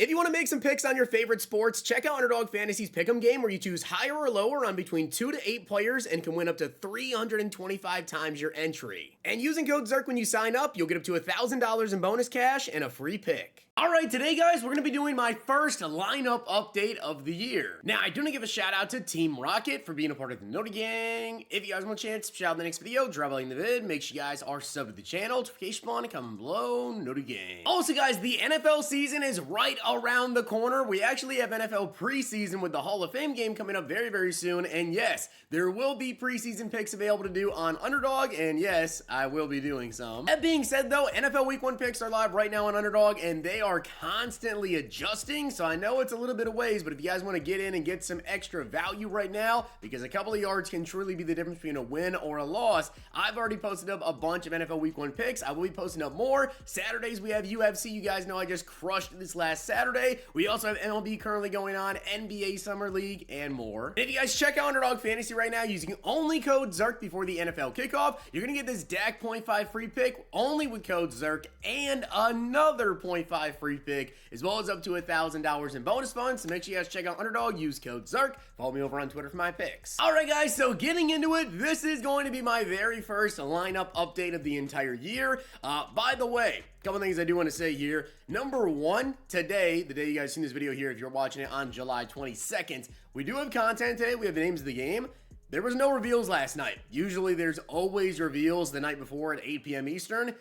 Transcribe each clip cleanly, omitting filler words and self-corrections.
If you want to make some picks on your favorite sports, check out Underdog Fantasy's Pick'em game where you choose higher or lower on between 2 to 8 players and can win up to 325 times your entry. And using code ZIRK when you sign up, you'll get up to $1,000 in bonus cash and a free pick. Alright, today guys, we're going to be doing my first lineup update of the year. Now, I do want to give a shout out to Team Rocket for being a part of the Noti Gang. If you guys want a chance, shout out in the next video, drop a like in the vid, make sure you guys are subbed to the channel, notification bell, comment below, Noti Gang. Also guys, the NFL season is right around the corner. We actually have NFL preseason with the Hall of Fame game coming up very, very soon. And yes, there will be preseason picks available to do on Underdog. And yes, I will be doing some. That being said though, NFL Week 1 picks are live right now on Underdog and they are constantly adjusting. So I know it's a little bit of ways, but if you guys want to get in and get some extra value right now, because a couple of yards can truly be the difference between a win or a loss, I've already posted up a bunch of NFL Week 1 picks. I will be posting up more. Saturdays we have UFC. You guys know I just crushed this last Saturday. We also have MLB currently going on, NBA Summer League, and more. And if you guys check out Underdog Fantasy right now using only code ZIRK before the NFL kickoff, you're going to get this DAC 0.5 free pick only with code ZIRK and another 0.5 free pick, as well as up to $1,000 in bonus funds. So make sure you guys check out Underdog, use code ZIRK, follow me over on Twitter for my picks. Alright guys, so getting into it, this is going to be my very first lineup update of the entire year. By the way, a couple things I do want to say here. Number one, today, the day you guys seen this video here, if you're watching it on July 22nd, we do have content today. We have the names of the game. There was no reveals last night. Usually there's always reveals the night before at 8 p.m. Eastern.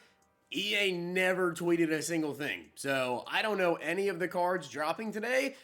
EA never tweeted a single thing. So I don't know any of the cards dropping today.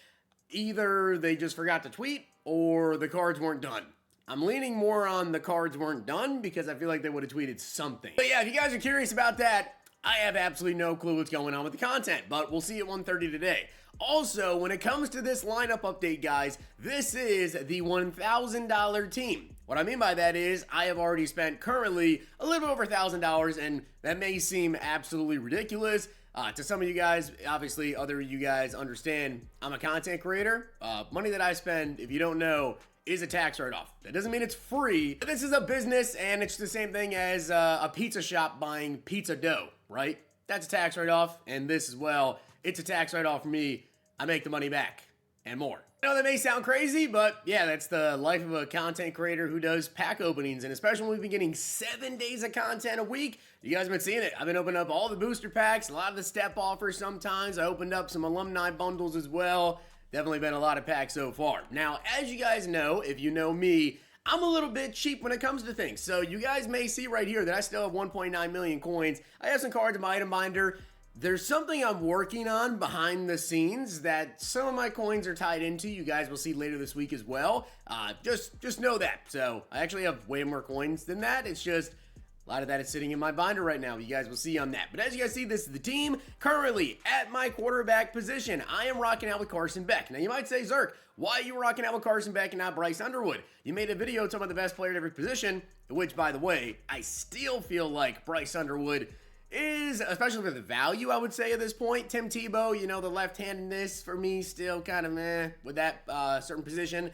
Either they just forgot to tweet or the cards weren't done. I'm leaning more on the cards weren't done because I feel like they would have tweeted something. But yeah, if you guys are curious about that, I have absolutely no clue what's going on with the content, but we'll see at 1:30 today. Also, when it comes to this lineup update, guys, this is the $1,000 team. What I mean by that is I have already spent currently a little bit over $1,000, and that may seem absolutely ridiculous. To some of you guys, obviously other you guys understand I'm a content creator. Money that I spend, if you don't know, is a tax write-off. That doesn't mean it's free. This is a business, and it's the same thing as a pizza shop buying pizza dough, right? That's a tax write-off, and this as well. It's a tax write-off for me. I make the money back, and more. I know that may sound crazy, but yeah, that's the life of a content creator who does pack openings, and especially when we've been getting 7 days of content a week, you guys have been seeing it. I've been opening up all the booster packs, a lot of the step offers sometimes. I opened up some alumni bundles as well. Definitely been a lot of packs so far. Now, as you guys know, if you know me, I'm a little bit cheap when it comes to things. So you guys may see right here that I still have 1.9 million coins. I have some cards in my item binder. There's something I'm working on behind the scenes that some of my coins are tied into. You guys will see later this week as well. Just know that. So I actually have way more coins than that. It's just a lot of that is sitting in my binder right now. You guys will see on that. But as you guys see, this is the team. Currently, at my quarterback position, I am rocking out with Carson Beck. Now, you might say, Zirk, why are you rocking out with Carson Beck and not Bryce Underwood? You made a video talking about the best player at every position, which, by the way, I still feel like Bryce Underwood is, especially for the value, I would say, at this point. Tim Tebow, you know, the left-handedness for me still kind of meh with that certain position.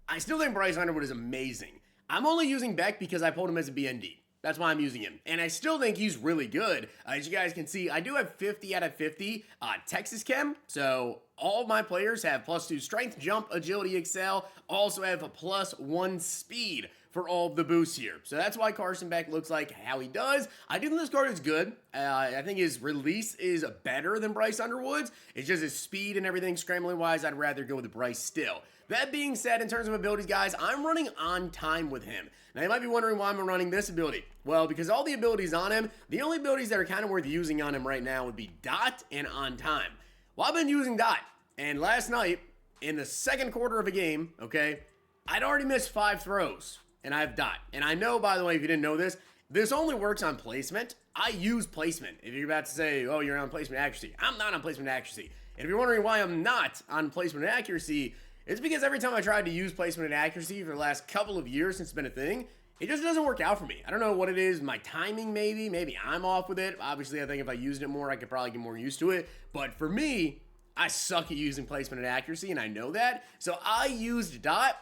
I still think Bryce Underwood is amazing. I'm only using Beck because I pulled him as a BND. That's why I'm using him. And I still think he's really good. As you guys can see, I do have 50 out of 50 Texas Chem. So all my players have +2 strength, jump, agility, excel. Also have a +1 speed for all of the boosts here. So that's why Carson Beck looks like how he does. I do think this card is good. I think his release is better than Bryce Underwood's. It's just his speed and everything scrambling-wise, I'd rather go with Bryce still. That being said, in terms of abilities, guys, I'm running on time with him. Now, you might be wondering why I'm running this ability. Well, because all the abilities on him, the only abilities that are kind of worth using on him right now would be Dot and On Time. Well, I've been using Dot, and last night, in the second quarter of a game, okay, I'd already missed 5 throws, and I have Dot. And I know, by the way, if you didn't know this, this only works on placement. I use placement. If you're about to say, oh, you're on placement accuracy, I'm not on placement accuracy. And if you're wondering why I'm not on placement accuracy, it's because every time I tried to use placement and accuracy for the last couple of years since it's been a thing, it just doesn't work out for me. I don't know what it is, my timing maybe. Maybe I'm off with it. Obviously, I think if I used it more, I could probably get more used to it. But for me, I suck at using placement and accuracy, and I know that. So I used Dot.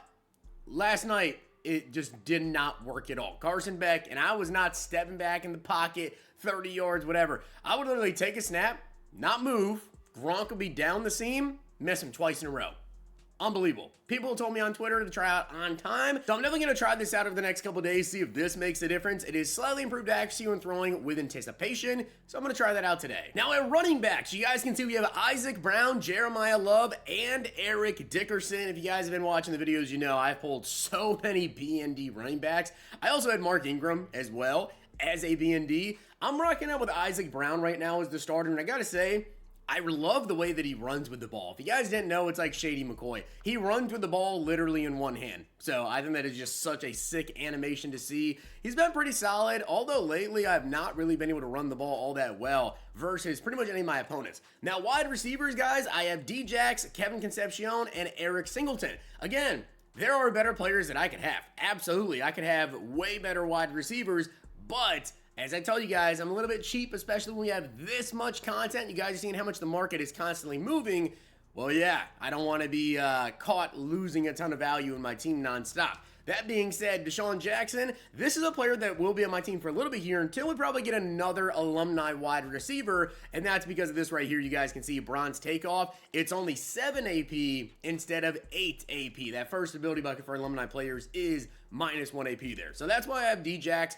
Last night, it just did not work at all. Carson Beck, and I was not stepping back in the pocket, 30 yards, whatever. I would literally take a snap, not move, Gronk would be down the seam, miss him twice in a row. Unbelievable. People told me on Twitter to try out on time, so I'm definitely going to try this out over the next couple days, see if this makes a difference. It is slightly improved accuracy when throwing with anticipation, so I'm going to try that out today. Now at running backs, you guys can see we have Isaac Brown, Jeremiah Love, and Eric Dickerson. If you guys have been watching the videos, you know I've pulled so many BND running backs. I also had Mark Ingram as well as a BND. I'm rocking out with Isaac Brown right now as the starter, and I got to say, I love the way that he runs with the ball. If you guys didn't know, it's like Shady McCoy. He runs with the ball literally in one hand. So I think that is just such a sick animation to see. He's been pretty solid, although lately I've not really been able to run the ball all that well versus pretty much any of my opponents. Now, wide receivers, guys, I have D-Jax, Kevin Concepcion, and Eric Singleton. Again, there are better players that I could have. Absolutely, I could have way better wide receivers, but as I tell you guys, I'm a little bit cheap, especially when we have this much content. You guys are seeing how much the market is constantly moving. Well, yeah, I don't want to be caught losing a ton of value in my team nonstop. That being said, Deshaun Jackson, this is a player that will be on my team for a little bit here until we probably get another alumni wide receiver, and that's because of this right here. You guys can see bronze takeoff. It's only 7 AP instead of 8 AP. That first ability bucket for alumni players is minus 1 AP there. So that's why I have D-Jax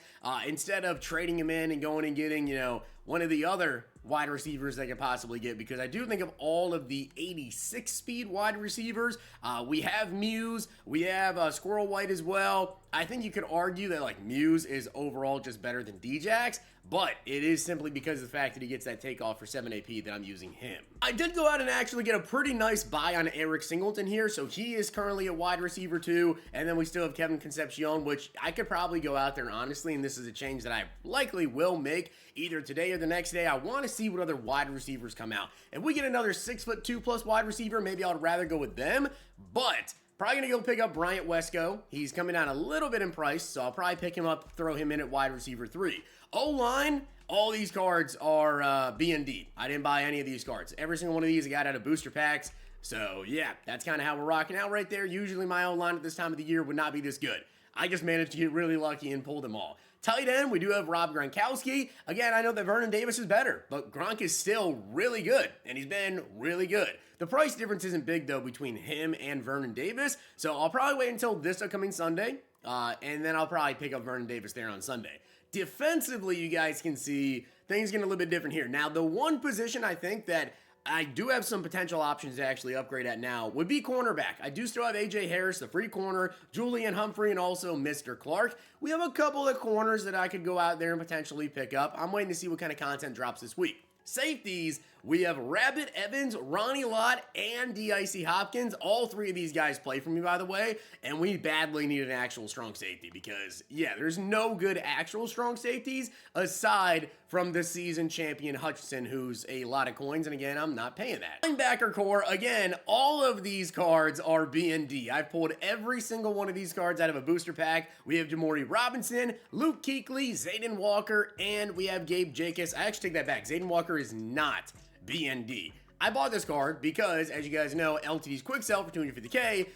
instead of trading him in and going and getting, you know, one of the other wide receivers they could possibly get, because I do think of all of the 86 speed wide receivers. We have Muse, we have Squirrel White as well. I think you could argue that like Muse is overall just better than D-Jax, but it is simply because of the fact that he gets that takeoff for 7 AP that I'm using him. I did go out and actually get a pretty nice buy on Eric Singleton here, so he is currently a wide receiver too, and then we still have Kevin Concepcion, which I could probably go out there honestly, and this is a change that I likely will make either today or the next day. I want to see what other wide receivers come out. If we get another 6'2" plus wide receiver, maybe I'd rather go with them, but probably going to go pick up Bryant Wesco. He's coming down a little bit in price, so I'll probably pick him up, throw him in at wide receiver 3. O-line, all these cards are BND. I didn't buy any of these cards. Every single one of these I got out of booster packs. So yeah, that's kind of how we're rocking out right there. Usually my O-line at this time of the year would not be this good. I just managed to get really lucky and pull them all. Tight end, we do have Rob Gronkowski. Again, I know that Vernon Davis is better, but Gronk is still really good, and he's been really good. The price difference isn't big, though, between him and Vernon Davis, so I'll probably wait until this upcoming Sunday, and then I'll probably pick up Vernon Davis there on Sunday. Defensively, you guys can see things getting a little bit different here. Now, the one position I think that I do have some potential options to actually upgrade at now would be cornerback. I do still have AJ Harris, the free corner, Julian Humphrey, and also Mr. Clark. We have a couple of corners that I could go out there and potentially pick up. I'm waiting to see what kind of content drops this week. Safeties, we have Rabbit Evans, Ronnie Lott, and D.I.C. Hopkins. All three of these guys play for me, by the way, and we badly need an actual strong safety because, yeah, there's no good actual strong safeties aside from the season champion Hutchinson, who's a lot of coins, and again, I'm not paying that. Linebacker core, again, all of these cards are B&D. I've pulled every single one of these cards out of a booster pack. We have Jamori Robinson, Luke Kuechly, Zayden Walker, and we have Gabe Jacobs. I actually take that back. Zayden Walker is not BND. I bought this card because, as you guys know, LTD's quick sell for 250K,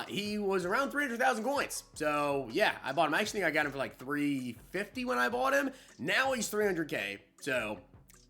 he was around 300,000 coins. So, yeah, I bought him. I actually think I got him for like 350 when I bought him. Now he's 300K, so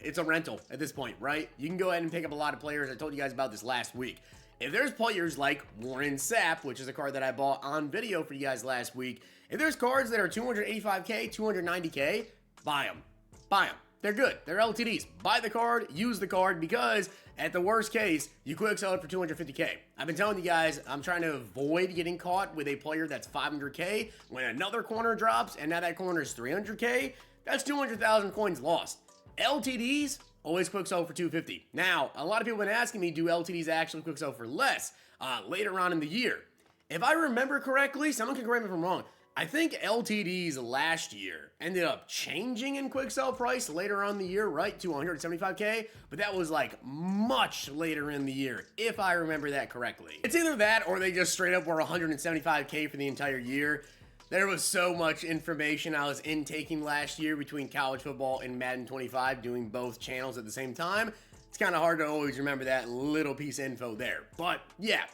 it's a rental at this point, right? You can go ahead and pick up a lot of players. I told you guys about this last week. If there's players like Warren Sapp, which is a card that I bought on video for you guys last week, if there's cards that are 285K, 290K, buy them. Buy them. They're good. They're LTDs. Buy the card, use the card, because at the worst case, you quick sell it for 250K. I've been telling you guys, I'm trying to avoid getting caught with a player that's 500K when another corner drops, and now that corner is 300K. That's 200,000 coins lost. LTDs, always quick sell for 250. Now, a lot of people have been asking me, do LTDs actually quick sell for less later on in the year? If I remember correctly, someone can correct me if I'm wrong, I think LTDs last year ended up changing in quick sell price later on in the year, right, to 175K, but that was like much later in the year, if I remember that correctly. It's either that or they just straight up were 175K for the entire year. There was so much information I was intaking last year between college football and Madden 25, doing both channels at the same time. It's kind of hard to always remember that little piece of info there. But yeah,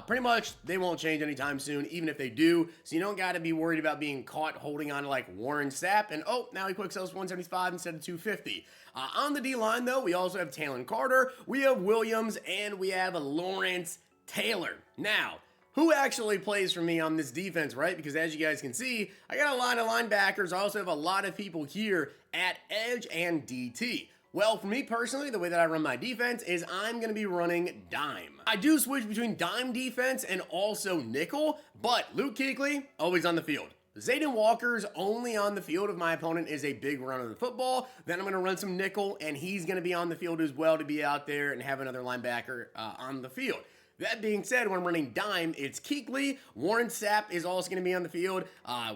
pretty much they won't change anytime soon, even if they do. So you don't got to be worried about being caught holding on to like Warren Sapp. And oh, now he quick sells 175 instead of 250. On the D line though, we also have Talon Carter, we have Williams, and we have Lawrence Taylor. Now, who actually plays for me on this defense, right? Because as you guys can see, I got a lot of linebackers. I also have a lot of people here at edge and DT. Well, for me personally, the way that I run my defense is I'm going to be running dime. I do switch between dime defense and also nickel, but Luke Kuechly, always on the field. Zayden Walker's only on the field if my opponent is a big runner of the football. Then I'm going to run some nickel, and he's going to be on the field as well to be out there and have another linebacker on the field. That being said, when I'm running dime, it's Kuechly. Warren Sapp is also going to be on the field.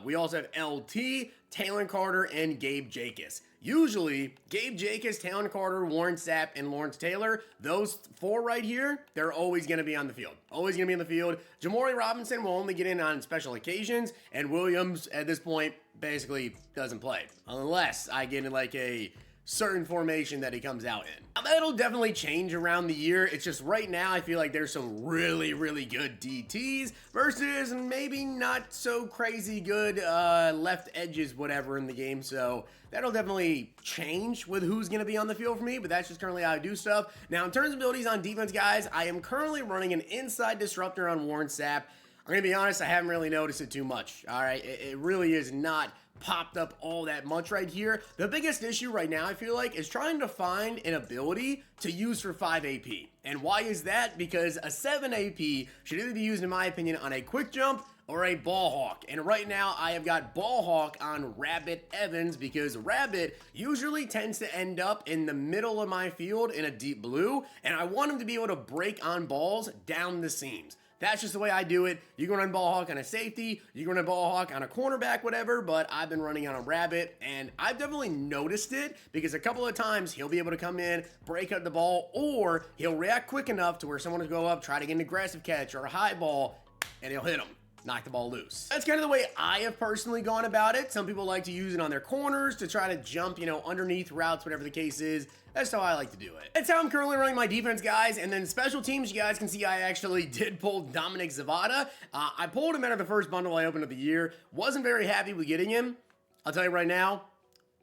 We also have LT, Talon Carter, and Gabe Jacas. Usually, Gabe Jacas, Talon Carter, Warren Sapp, and Lawrence Taylor, those four right here, they're always going to be on the field. Always going to be on the field. Jamori Robinson will only get in on special occasions, and Williams, at this point, basically doesn't play. Unless I get in like a certain formation that he comes out in. Now, that'll definitely change around the year. It's just right now I feel like there's some really, really good DTs versus maybe not so crazy good left edges, whatever, in the game. So that'll definitely change with who's going to be on the field for me, but that's just currently how I do stuff. Now, in terms of abilities on defense, guys, I am currently running an inside disruptor on Warren Sapp. I'm going to be honest, I haven't really noticed it too much. All right, it really is not popped up all that much right here. The biggest issue right now, I feel like, is trying to find an ability to use for 5 AP. And why is that? Because a 7 AP should either be used, in my opinion, on a quick jump or a ball hawk. And right now, I have got ball hawk on Rabbit Evans because Rabbit usually tends to end up in the middle of my field in a deep blue, and I want him to be able to break on balls down the seams. That's just the way I do it. You can run ball hawk on a safety, you can run a ball hawk on a cornerback, whatever, but I've been running on a Rabbit, and I've definitely noticed it because a couple of times he'll be able to come in, break up the ball, or he'll react quick enough to where someone will go up, try to get an aggressive catch or a high ball, and he'll hit him. Knock the ball loose. That's kind of the way I have personally gone about it. Some people like to use it on their corners to try to jump, underneath routes, whatever the case is. That's how I like to do it. That's how I'm currently running my defense, guys. And then special teams, you guys can see I actually did pull Dominic Zavada. I pulled him out of the first bundle I opened of the year. Wasn't very happy with getting him. I'll tell you right now,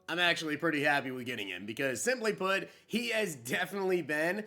I'm actually pretty happy with getting him because, simply put, he has definitely been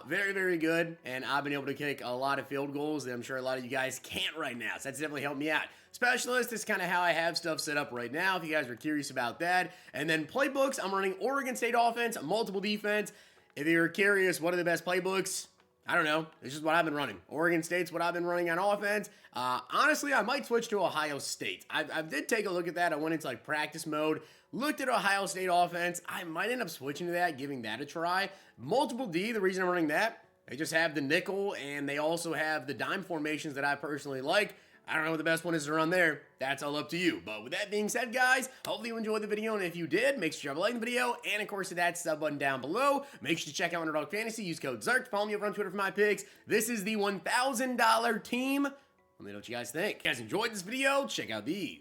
very, very good, and I've been able to kick a lot of field goals that I'm sure a lot of you guys can't right now, so that's definitely helped me out. Specialist is kind of how I have stuff set up right now, if you guys are curious about that. And then playbooks, I'm running Oregon State offense, multiple defense. If you're curious, what are the best playbooks? I don't know. It's just what I've been running. Oregon State's what I've been running on offense. Honestly, I might switch to Ohio State. I did take a look at that. I went into like practice mode, looked at Ohio State offense. I might end up switching to that, giving that a try. Multiple D, the reason I'm running that, they just have the nickel and they also have the dime formations that I personally like. I don't know what the best one is to run there. That's all up to you. But with that being said, guys, hopefully you enjoyed the video. And if you did, make sure you drop a like in the video. And of course, hit that sub button down below. Make sure to check out Underdog Fantasy. Use code ZERK. Follow me over on Twitter for my picks. This is the $1,000 team. Let me know what you guys think. If you guys enjoyed this video, check out these.